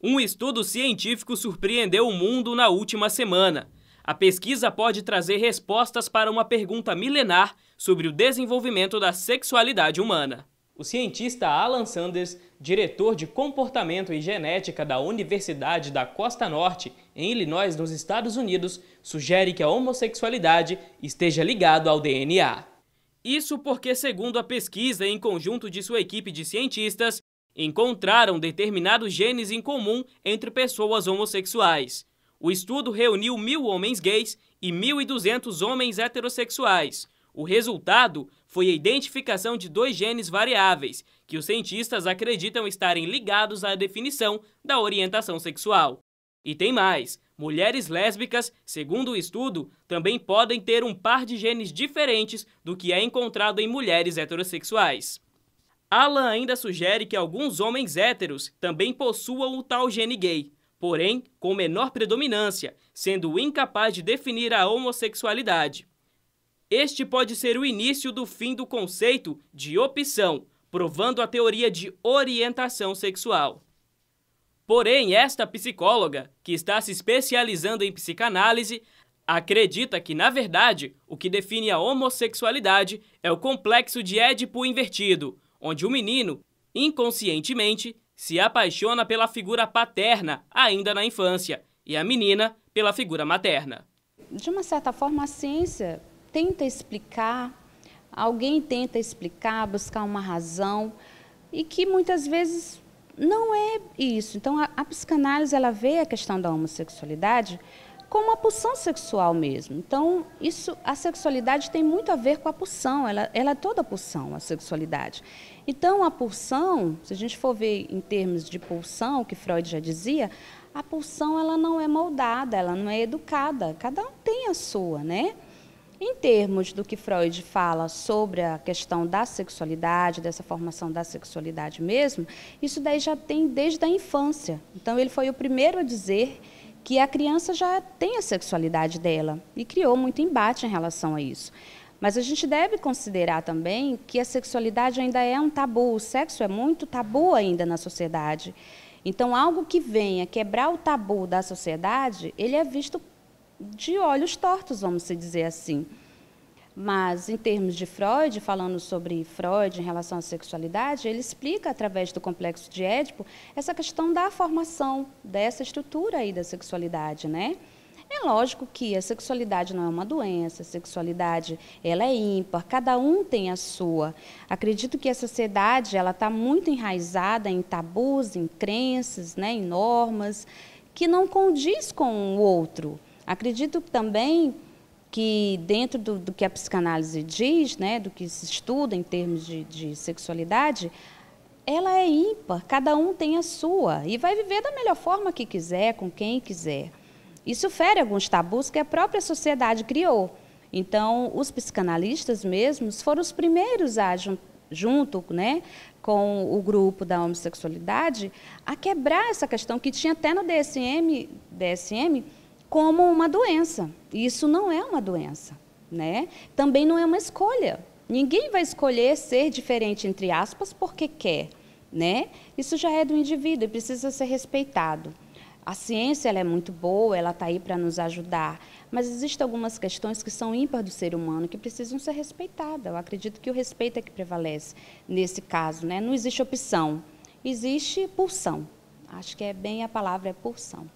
Um estudo científico surpreendeu o mundo na última semana. A pesquisa pode trazer respostas para uma pergunta milenar sobre o desenvolvimento da sexualidade humana. O cientista Alan Sanders, diretor de comportamento e genética da Universidade da Costa Norte, em Illinois, nos Estados Unidos, sugere que a homossexualidade esteja ligada ao DNA. Isso porque, segundo a pesquisa em conjunto de sua equipe de cientistas, encontraram determinados genes em comum entre pessoas homossexuais. O estudo reuniu 1.000 homens gays e 1.200 homens heterossexuais. O resultado foi a identificação de 2 genes variáveis, que os cientistas acreditam estarem ligados à definição da orientação sexual. E tem mais: mulheres lésbicas, segundo o estudo, também podem ter um par de genes diferentes do que é encontrado em mulheres heterossexuais. Alan ainda sugere que alguns homens héteros também possuam o tal gene gay, porém com menor predominância, sendo incapaz de definir a homossexualidade. Este pode ser o início do fim do conceito de opção, provando a teoria de orientação sexual. Porém, esta psicóloga, que está se especializando em psicanálise, acredita que, na verdade, o que define a homossexualidade é o complexo de Édipo invertido, onde o menino, inconscientemente, se apaixona pela figura paterna ainda na infância e a menina pela figura materna. De uma certa forma, a ciência tenta explicar, alguém tenta explicar, buscar uma razão, e que muitas vezes não é isso. Então, a psicanálise ela vê a questão da homossexualidade como uma pulsão sexual mesmo. Então, a sexualidade tem muito a ver com a pulsão, ela é toda pulsão, a sexualidade. Então, a pulsão, se a gente for ver em termos de pulsão, que Freud já dizia, a pulsão ela não é moldada, ela não é educada, cada um tem a sua, né? Em termos do que Freud fala sobre a questão da sexualidade, dessa formação da sexualidade mesmo, isso daí já tem desde a infância. Então, ele foi o primeiro a dizer que a criança já tem a sexualidade dela e criou muito embate em relação a isso. Mas a gente deve considerar também que a sexualidade ainda é um tabu, o sexo é muito tabu ainda na sociedade. Então, algo que venha quebrar o tabu da sociedade, ele é visto de olhos tortos, vamos dizer assim. Mas, em termos de Freud, falando sobre Freud em relação à sexualidade, ele explica, através do complexo de Édipo, essa questão da formação dessa estrutura aí da sexualidade, né? É lógico que a sexualidade não é uma doença, a sexualidade ela é ímpar, cada um tem a sua. Acredito que a sociedade ela está muito enraizada em tabus, em crenças, né, em normas, que não condiz com o outro. Acredito também que dentro do que a psicanálise diz, né, do que se estuda em termos de sexualidade, ela é ímpar, cada um tem a sua e vai viver da melhor forma que quiser, com quem quiser. Isso fere alguns tabus que a própria sociedade criou. Então, os psicanalistas mesmos foram os primeiros a, junto, né, com o grupo da homossexualidade, a quebrar essa questão que tinha até no DSM como uma doença. Isso não é uma doença, né? Também não é uma escolha. Ninguém vai escolher ser diferente, entre aspas, porque quer, né? Isso já é do indivíduo e precisa ser respeitado. A ciência ela é muito boa, ela está aí para nos ajudar, mas existem algumas questões que são ímpares do ser humano que precisam ser respeitadas. Eu acredito que o respeito é que prevalece nesse caso, né? Não existe opção, existe pulsão. Acho que a palavra é pulsão.